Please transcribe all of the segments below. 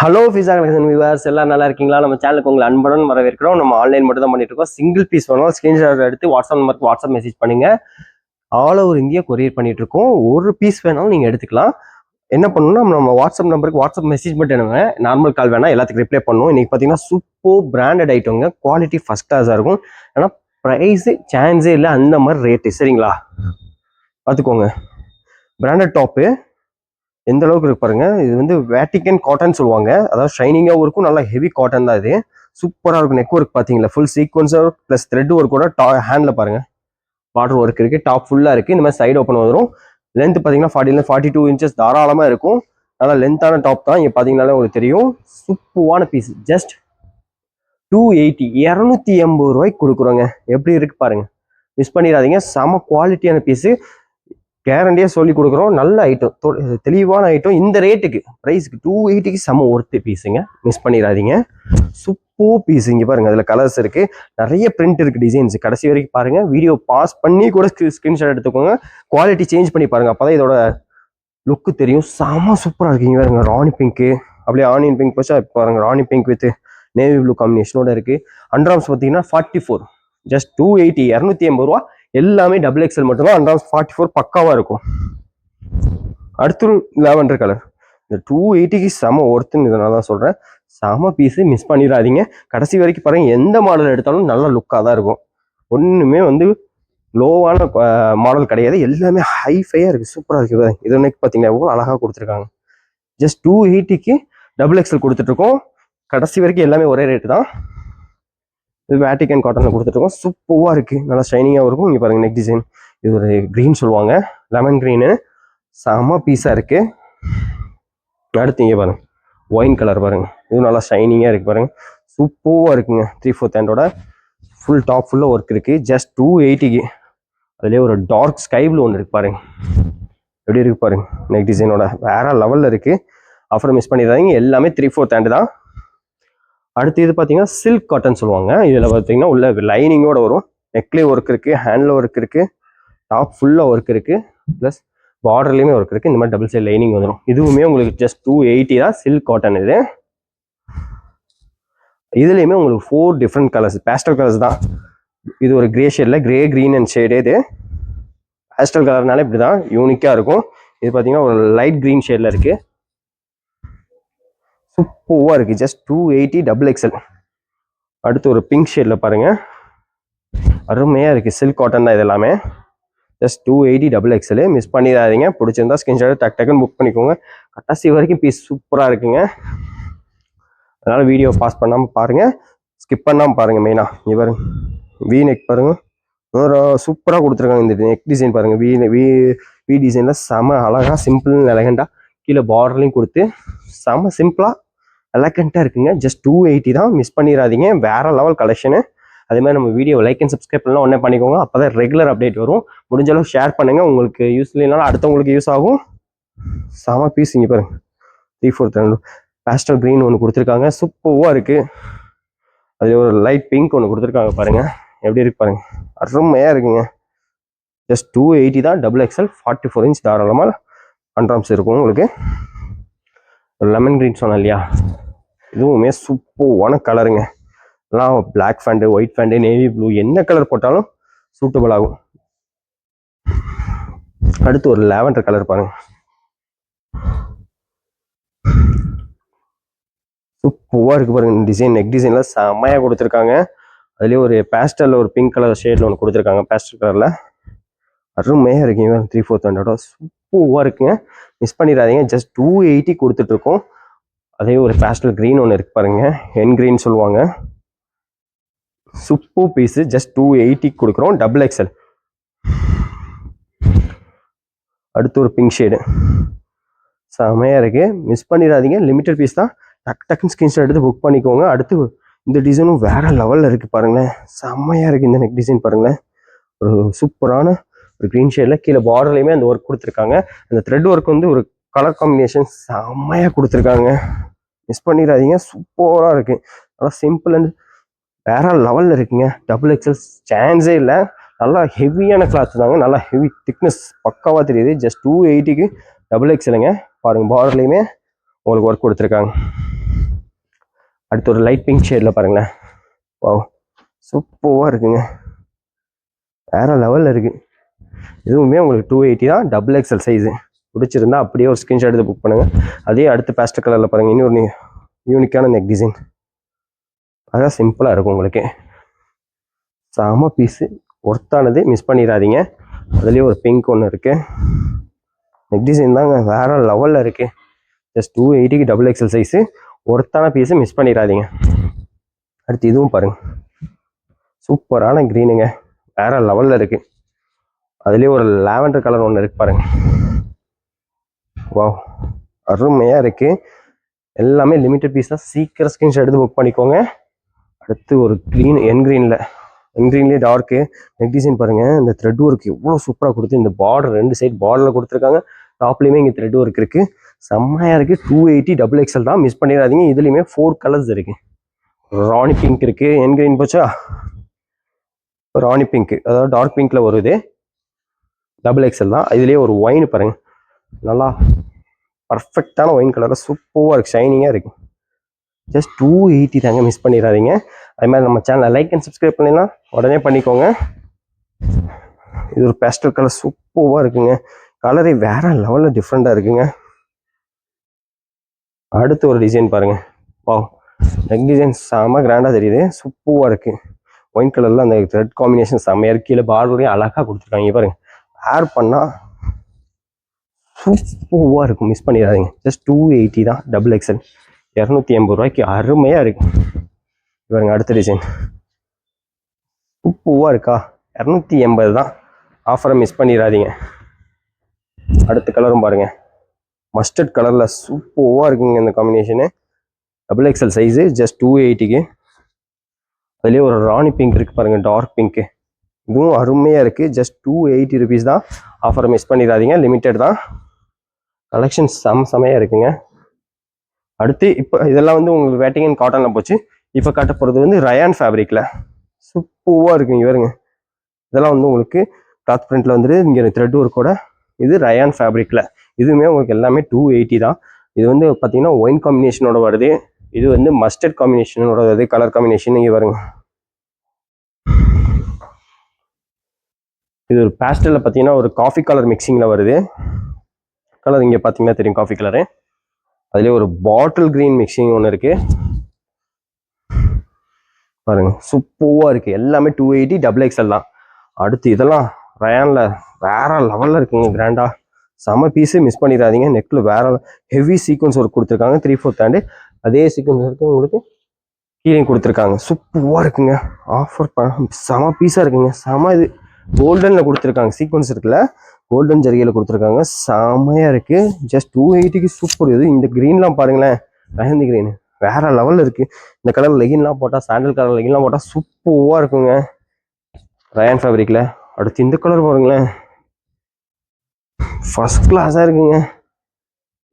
Hello ஃபிஸா collection viewers எல்லாம் நல்லா இருக்கீங்களா? நம்ம சேனலுக்கு உங்களை அன்புடன் வரவேற்கிறோம். நம்ம ஆன்லைன் மட்டும் தான் பண்ணிட்டு இருக்கோம். சிங்கிள் பீஸ் வேணும் ஸ்கிரீன்ஷாட் எடுத்து வாட்ஸ்அப் நம்பருக்கு வாட்ஸ்அப் மெசேஜ் பண்ணுங்க. ஆல் ஓவர் இந்தியா கொரியர் பண்ணிட்டு இருக்கோம். ஒரு பீஸ் வேணாலும் நீங்க எடுத்துக்கலாம். என்ன பண்ணணும்னா நம்ம வாட்ஸ்அப் நம்பருக்கு வாட்ஸ்அப் மெசேஜ் மட்டும் என்னங்க, நார்மல் கால் வேணா எல்லாத்துக்கும் ரிப்ளை பண்ணுவோம். இன்னைக்கு பார்த்தீங்கன்னா சூப்பர் பிராண்டட் ஐட்டங்க, குவாலிட்டி ஃபர்ஸ்ட் கிளாஸாக இருக்கும். ஆனால் ப்ரைஸு சான்ஸே இல்லை, அந்த மாதிரி ரேட்டு. சரிங்களா, பார்த்துக்கோங்க. பிராண்டட் டாப்பு எந்த அளவுக்கு இருக்கு பாருங்க. இது வந்து வேட்டிகன் காட்டன் சொல்லுவாங்க. அதாவது ஷைனிங்காகவும் இருக்கும், நல்லா ஹெவி காட்டன் தான் இது. சூப்பராக இருக்கும். நெக் ஒர்க் பார்த்தீங்களா, ஃபுல் சீக்வன்ஸாக ப்ளஸ் த்ரெட் ஒர்க்கோட ஹேண்டில் பாருங்க, பார்டர் ஒர்க் இருக்கு. டாப் ஃபுல்லாக இருக்கு. இந்த மாதிரி சைடு ஓப்பன் வந்துடும். லென்த் பார்த்தீங்கன்னா 42 இன்ச்சஸ் தாராளமாக இருக்கும். நல்லா லென்த்தான டாப் தான். இங்கே பார்த்தீங்கன்னாலே உங்களுக்கு தெரியும். சூப்பரான பீஸ். ஜஸ்ட் 280 280 ரூபாய்க்கு கொடுக்குறோங்க. எப்படி இருக்கு பாருங்க, மிஸ் பண்ணிடாதீங்க. செம குவாலிட்டியான பீஸு, கேரண்டியாக சொல்லி கொடுக்குறோம். நல்ல ஐட்டம், தெளிவான ஐட்டம். இந்த ரேட்டுக்கு ப்ரைஸுக்கு 280க்கு செம ஒர்த்து பீஸுங்க, மிஸ் பண்ணிடாதீங்க. Super piece. இங்கே பாருங்க, அதில் கலர்ஸ் இருக்கு, நிறைய பிரிண்ட் இருக்கு, டிசைன்ஸ். கடைசி வரைக்கும் பாருங்க. வீடியோ பாஸ் பண்ணி கூட ஸ்கிரீன்ஷாட் எடுத்துக்கோங்க. குவாலிட்டி சேஞ்ச் பண்ணி பாருங்க, அப்போதான் இதோட லுக்கு தெரியும். செம சூப்பராக இருக்கு. இங்கே பாருங்க, ராணி பிங்க்கு, அப்படியே ஆனியன் பிங்க் போச்சா பாருங்க. ராணி பிங்க் வித் நேவி ப்ளூ காம்பினேஷனோட இருக்கு. அண்டர்ஆர்ம்ஸ் பார்த்தீங்கன்னா 44, ஜஸ்ட் 280 280 ரூபா. எல்லாமே டபுள் எக்ஸல் மட்டும்தான். அண்டர்ஆர்ம்ஸ் 44 பக்காவா இருக்கும். அடுத்து லாவெண்டர் கலர். இந்த 280க்கு செம ஒர்த்துன்னு இதனால தான் சொல்றேன். செம பீஸு, மிஸ் பண்ணிடாதீங்க. கடைசி வரைக்கும் பாருங்க. எந்த மாடல் எடுத்தாலும் நல்ல லுக்காக தான் இருக்கும். ஒன்றுமே வந்து லோவான மாடல் கிடையாது. எல்லாமே ஹைஃபையாக இருக்குது, சூப்பராக இருக்குது. இது நெக் பார்த்தீங்கன்னா எவ்வளோ அழகாக கொடுத்துருக்காங்க. ஜஸ்ட் 280க்கு டபுள் எக்ஸல் கொடுத்துட்ருக்கோம். கடைசி வரைக்கும் எல்லாமே ஒரே ரேட்டு தான். இது வேட்டிகன் காட்டனில் கொடுத்துட்ருக்கோம். சூப்பராக இருக்குது, நல்லா ஷைனிங்காகவும் இருக்கும். இங்கே பாருங்கள், நெக் டிசைன். இது ஒரு க்ரீன் சொல்லுவாங்க, லெமன் க்ரீனு. செம பீஸாக இருக்குது. அடுத்து இங்கே பாருங்கள், ஒயின் கலர் பாருங்கள். இதுவும் நல்லா ஷைனிங்காக இருக்குது பாருங்கள். சூப்பராக இருக்குங்க. 3/4 ஹேண்டோட ஃபுல் டாப் ஃபுல்லாக ஒர்க் இருக்குது. ஜஸ்ட் 280க்கு. அதுலேயே ஒரு டார்க் ஸ்கை ப்ளூ ஒன்று இருக்குது பாருங்கள், எப்படி இருக்குது பாருங்கள். நெக் டிசைனோட வேறு லெவலில் இருக்குது. ஆஃபர் மிஸ் பண்ணிடுறாங்க. எல்லாமே 3/4 ஹேண்டு தான். அடுத்து இது பார்த்தீங்கன்னா சில்க் காட்டன் சொல்லுவாங்க. இதில் பார்த்தீங்கன்னா உள்ள லைனிங்கோட வரும். நெக்லேயே ஒர்க் இருக்குது, ஹேண்டில் ஒர்க் இருக்குது, டாப் ஃபுல்லாக ஒர்க் இருக்குது, ப்ளஸ் பார்டர்லேயுமே ஒர்க் இருக்குது. இந்த மாதிரி டபுள் சைட் லைனிங் வந்துடும். இதுவுமே உங்களுக்கு ஜஸ்ட் 280 தான். சில்க் காட்டன் இது. இதுலேயுமே உங்களுக்கு 4 டிஃப்ரெண்ட் கலர்ஸ், பேஸ்டல் கலர்ஸ் தான். இது ஒரு கிரே ஷேடில், கிரே க்ரீன் அண்ட் ஷேடு. இது பேஸ்டல் கலர்னால இப்படி தான் யூனிக்காக இருக்கும். இது பார்த்தீங்கன்னா ஒரு லைட் க்ரீன் ஷேடில் இருக்குது. சூப்பராக இருக்குது. Just 280 double XL. அடுத்து ஒரு பிங்க் ஷேடில் பாருங்கள், அருமையாக இருக்குது. சில்க் காட்டன் தான் இது எல்லாமே. Just 280 double XL. மிஸ் பண்ணிடாதீங்க. பிடிச்சிருந்தா ஸ்கிரீன்ஷாட் டக்குன்னு புக் பண்ணிக்கோங்க. கடைசி வரைக்கும் பீஸ் சூப்பராக இருக்குங்க. அதனால் வீடியோ பாஸ் பண்ணாமல் பாருங்கள், ஸ்கிப் பண்ணாமல் பாருங்கள். மெயினாக இங்கே பாருங்க, வி நெக் பாருங்கள், சூப்பராக கொடுத்துருக்காங்க. இந்த நெக் டிசைன் பாருங்கள், வி டிசைனில் செம அழகாக சிம்பிள் எலகண்டாக கீழே பார்டர்லையும் கொடுத்து செம சிம்பிளாக எலகண்டாக இருக்குங்க. ஜஸ்ட் 280 தான். மிஸ் பண்ணிடாதீங்க. வேறு லெவல் கலெக்ஷனு. அதே மாதிரி நம்ம வீடியோ லைக் அண்ட் சப்ஸ்கிரைப் பண்ணலாம் ஒன்றே பண்ணிக்கோங்க. அப்போ தான் ரெகுலர் அப்டேட் வரும். முடிஞ்ச அளவு ஷேர் பண்ணுங்கள். உங்களுக்கு யூஸ் இல்லைனாலும் அடுத்தவங்களுக்கு யூஸ் ஆகும். செம பீஸ். இங்கே பாருங்க, 3/4 பேஸ்டல் க்ரீன் ஒன்று கொடுத்துருக்காங்க. சூப்பராக இருக்குது. அதில் ஒரு லைட் பிங்க் ஒன்று கொடுத்துருக்காங்க பாருங்கள், எப்படி இருக்கு பாருங்கள். அருமையாக இருக்குங்க. ஜஸ்ட் 280 தான். டபுள் எக்ஸல் 44 இன்ச் தாராளமாக அண்டர்ஆர்ம்ஸ் இருக்கும் உங்களுக்கு. லெமன் க்ரீன் சொன்னேன் இல்லையா, இதுவுமே சூப்பரான கலருங்க. எல்லாம் black pant, white pant, navy blue, என்ன கலர் போட்டாலும் சூட்டபிள் ஆகும். அடுத்து ஒரு லாவெண்டர் கலர் பாருங்க, சூப்பராக இருக்கு பாருங்க. டிசைன் நெக் டிசைன்ல செம்மையாக கொடுத்துருக்காங்க. அதுலேயே ஒரு பேஸ்டல், ஒரு பிங்க் கலர் ஷேடில் ஒன்று கொடுத்துருக்காங்க, பேஸ்டல் கலரில். அருமையாக இருக்குங்க. 3/4 ஹேண்டோட சூப்பராக இருக்குங்க. மிஸ் பண்ணிடாதீங்க. ஜஸ்ட் 280 கொடுத்துட்ருக்கோம். அதே ஒரு பேஸ்டல் க்ரீன் ஒன்று இருக்கு பாருங்க, என் க்ரீன் சொல்லுவாங்க. Super piece. ஜஸ்ட் 280 கொடுக்குறோம். Double XL. அடுத்து ஒரு பிங்க் ஷேடு செமையாக இருக்கு. மிஸ் பண்ணிடாதீங்க. லிமிட்டட் பீஸ் தான். டக்குன்னு ஸ்கிரீன்ஷாட் எடுத்து புக் பண்ணிக்கோங்க. அடுத்து இந்த டிசைனும் வேற லெவலில் இருக்குது பாருங்களேன். செம்மையாக இருக்குது இந்த நெக் டிசைன் பாருங்களேன். ஒரு சூப்பரான ஒரு க்ரீன் ஷேடில் கீழே பார்டர்லையுமே அந்த ஒர்க் கொடுத்துருக்காங்க. அந்த த்ரெட் ஒர்க் வந்து ஒரு கலர் காம்பினேஷன் செம்மையாக கொடுத்துருக்காங்க. மிஸ் பண்ணிடாதீங்க. சூப்பராக இருக்குது. நல்லா சிம்பிள் அண்ட் வேற லெவலில் இருக்குங்க. டபுள் எக்ஸல் சான்ஸே இல்லை. நல்லா ஹெவியான கிளாத் தாங்க, நல்லா ஹெவி திக்னஸ் பக்காவாக தெரியுது. ஜஸ்ட் 280க்கு டபுள் எக்ஸலுங்க. பாருங்கள், பார்டர்லையுமே உங்களுக்கு ஒர்க் கொடுத்துருக்காங்க. அடுத்து ஒரு லைட் பிங்க் ஷேடில் பாருங்களேன். வாவ், சூப்பராக இருக்குங்க, வேற லெவலில் இருக்குது. இதுவுமே உங்களுக்கு 280 தான், டபுள் எக்ஸல் சைஸு. பிடிச்சிருந்தா அப்படியே ஒரு ஸ்க்ரீன்ஷாட் எடுத்து புக் பண்ணுங்கள். அதே அடுத்து பேஸ்டல் கலரில் பாருங்கள், இன்னொரு யூனிக்கான நெக் டிசைன். அதான் சிம்பிளாக இருக்கும் உங்களுக்கு. செம பீஸு, ஒர்த்தானது, மிஸ் பண்ணிடாதீங்க. அதுலேயே ஒரு பிங்க் ஒன்று இருக்குது. நெக் டிசைன் தாங்க வேற லெவலில் இருக்குது. ஜஸ்ட் 280க்கு டபுள் எக்ஸல் சைஸு, ஒர்த்தான பீஸு, மிஸ் பண்ணிடாதீங்க. அடுத்து இதுவும் பாருங்கள், சூப்பரான க்ரீனுங்க, வேற லெவலில் இருக்குது. அதுலேயே ஒரு லாவெண்டர் கலர் ஒன்று இருக்குது பாருங்க. வாவ், அருமையாக இருக்குது. எல்லாமே லிமிட்டட் பீஸ் தான், சீக்கிரம் ஸ்க்ரீன்ஷாட் எடுத்து புக் பண்ணிக்கோங்க. அடுத்து ஒரு க்ரீன், என்க்ரீன்லேயே டார்க்கு நெக் டிசைன் பாருங்கள். இந்த த்ரெட் ஒர்க் எவ்வளோ சூப்பராக கொடுத்து, இந்த பார்டர் 2 சைட் பார்டரில் கொடுத்துருக்காங்க. டாப்லேயுமே இங்கே த்ரெட் ஒர்க் இருக்குது, செம்மையாக இருக்குது. 280 டபுள் எக்ஸல் தான், மிஸ் பண்ணிடாதீங்க. இதுலேயுமே 4 கலர்ஸ் இருக்குது. ராணி பிங்க் இருக்குது, என்க்ரீன் போச்சா, ராணி பிங்க், அதாவது டார்க் பிங்க்கில் வருது, டபுள் எக்ஸல் தான். இதுலேயே ஒரு ஒயின் பாருங்க, நல்லா பர்ஃபெக்டான ஒயின் கலரில் சூப்பராக இருக்குது, ஷைனிங்காக இருக்குது. ஜஸ்ட் 280 தாங்க, மிஸ் பண்ணிடாதீங்க. அது மாதிரி நம்ம சேனலை லைக் அண்ட் சப்ஸ்கிரைப் பண்ணிடலாம், உடனே பண்ணிக்கோங்க. இது ஒரு பேஸ்டல் கலர், சூப்பராக இருக்குங்க, கலரே வேற லெவலில் டிஃப்ரெண்ட்டாக இருக்குங்க. அடுத்து ஒரு டிசைன் பாருங்க. வாவ், நெக் டிசைன் செம்ம கிராண்டாக தெரியுது, சூப்பராக இருக்குது. ஒயின் கலரில் அந்த ரெட் காம்பினேஷன் செம்மையாக இருக்குது. கீழே பார்டரையும் அழகாக கொடுத்துருக்காங்க பாருங்க. வேர் பண்ணால் சூப்பராக இருக்கும், மிஸ் பண்ணிடாதீங்க. ஜஸ்ட் 280 தான், டபுள் எக்ஸல், 280 ரூபாய்க்கு அருமையாக இருக்கு பாருங்க. அடுத்த டிசைன் சூப்பராக இருக்கா, 280 தான், ஆஃபரை மிஸ் பண்ணிடாதீங்க. அடுத்த கலரும் பாருங்க, மஸ்டர்ட் கலரில் சூப்பராக இருக்குங்க இந்த combination. Double XL size, just 280க்கு. அதுலேயே ஒரு ராணி பிங்க் இருக்குது பாருங்கள், டார்க் பிங்க்கு, இதுவும் அருமையாக இருக்குது. ஜஸ்ட் 280 ருபீஸ் தான், ஆஃபரை மிஸ் பண்ணிடாதீங்க, லிமிட்டட் தான். கலெக்ஷன் செம்மையாக இருக்குங்க. அடுத்து இப்போ இதெல்லாம் வந்து உங்களுக்கு வேட்டிங் காட்டனில் போச்சு. இப்போ காட்ட போகிறது வந்து ரயான் ஃபேப்ரிக்கில் சூப்பராக இருக்குங்க பாருங்க. இதெல்லாம் வந்து உங்களுக்கு கிளாத் பிரிண்ட்டில் வந்துட்டு இங்கே த்ரெட் ஒர்க்கோட, இது ரயான் ஃபேப்ரிக்கில். இதுவுமே உங்களுக்கு எல்லாமே 280 தான். இது வந்து பார்த்தீங்கன்னா ஒயின் காம்பினேஷனோட வருது. இது வந்து மஸ்டர்ட் காம்பினேஷனோட வருது, கலர் காம்பினேஷன். இங்கே பாருங்க, இது ஒரு பேஸ்டலில் பார்த்தீங்கன்னா ஒரு காஃபி கலர் மிக்சிங்கில் வருது. கலர் இங்கே பார்த்தீங்கன்னா தெரியும், காஃபி கலரு. அதுலேயே ஒரு பாட்டில் கிரீன் மிக்சிங் ஒன்று இருக்குது பாருங்க, சூப்பராக இருக்குது. எல்லாமே 280 டபுள் எக்ஸல் தான். அடுத்து இதெல்லாம் ரயானில் வேற லெவலில் இருக்குங்க, கிராண்டாக செம பீஸு, மிஸ் பண்ணிடாதீங்க. நெக்கில் வேற ஹெவி சீக்வன்ஸ் ஒர்க் கொடுத்துருக்காங்க, 3/4 ஹேண்டு. அதே சீக்வன்ஸ் ஒர்க்கு உங்களுக்கு கீழே கொடுத்துருக்காங்க, சூப்பராக இருக்குங்க. ஆஃபர் செம பீஸாக இருக்குங்க, செம. இது கோல்டனில் கொடுத்துருக்காங்க, சீக்வன்ஸ் இருக்குல்ல, கோல்டன் ஜரிகையில் கொடுத்துருக்காங்க, செமையாக இருக்குது. ஜஸ்ட் 280க்கு சூப்பர். இது இந்த க்ரீன்லாம் பாருங்களேன், மெஹந்தி க்ரீன் வேற லெவலில் இருக்குது. இந்த கலர் லெகின்லாம் போட்டால், சாண்டல் கலர் லெகின்லாம் போட்டால் சூப்பராக இருக்குங்க ரயான் ஃபேப்ரிக்கில். அடுத்து இந்த கலர் பாருங்களேன், ஃபர்ஸ்ட் கிளாஸாக இருக்குங்க.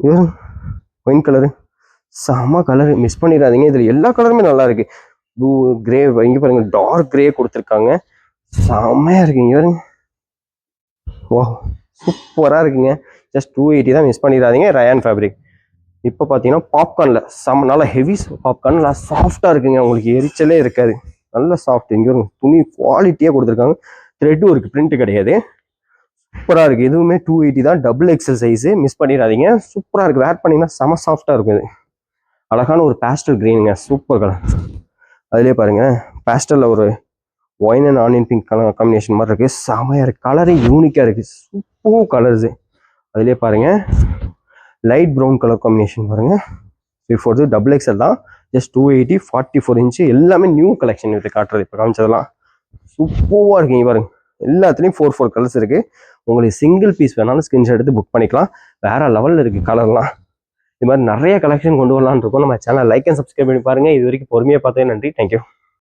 இது ஒயின் கலரு, செம கலரு, மிஸ் பண்ணிடாதீங்க. இதில் எல்லா கலருமே நல்லா இருக்குது. ப்ளூ, கிரே, இங்கே பாருங்க டார்க் கிரே கொடுத்துருக்காங்க, செம்மையாக இருக்குங்க பாருங்க. வா, சூப்பராக இருக்குங்க. ஜஸ்ட் 280 தான், மிஸ் பண்ணிடாதீங்க. Rayon fabric. இப்போ பார்த்தீங்கன்னா பாப்கார்னில் செம்ம நல்லா ஹெவி பாப்கார்ன், நல்லா சாஃப்டாக இருக்குங்க, உங்களுக்கு எரிச்சலே இருக்காது, நல்ல சாஃப்ட். இங்கே ஒரு துணி குவாலிட்டியாக கொடுத்துருக்காங்க, த்ரெட்டும் இருக்குது, பிரிண்ட் கிடையாது, சூப்பராக இருக்குது. இதுவுமே 280 தான், டபுள் எக்ஸல் சைஸு, மிஸ் பண்ணிடாதீங்க. சூப்பராக இருக்குது, வேர் பண்ணிங்கன்னா செம சாஃப்டாக இருக்கும். இது அழகான ஒரு பேஸ்டல் க்ரீனுங்க, சூப்பர் கலர். அதுலேயே பாருங்கள், பேஸ்டலில் ஒரு wine and onion pink colour combination மாதிரி இருக்குது, செமையாக இருக்குது. கலரே யூனிக்காக இருக்குது, சூப்பர் கலர்ஸு. அதுலேயே பாருங்கள், லைட் ப்ரௌன் கலர் காம்பினேஷன் பாருங்கள், 3/4 டபுள் எக்ஸல் தான், ஜஸ்ட் 280, 44 இன்ச்சு. எல்லாமே நியூ கலெக்ஷன் இது காட்டுறது, இப்போ காமிச்சதெல்லாம் சூப்பராக இருக்குங்க பாருங்க. எல்லாத்துலேயும் 4 கலர்ஸ் இருக்குது. உங்களுக்கு சிங்கிள் பீஸ் வேணாலும் ஸ்க்ரீன்ஷாட் எடுத்து புக் பண்ணிக்கலாம், வேற லெவலில் இருக்குது கலர்லாம். இது மாதிரி நிறைய கலெக்ஷன் கொண்டு வரலான்னு இருக்கோம். நம்ம சேனல் லைக் அண்ட் சப்ஸ்கிரைப் பண்ணி பாருங்கள். இது வரைக்கும் பொறுமையாக பார்த்தே நன்றி, தேங்க்யூ.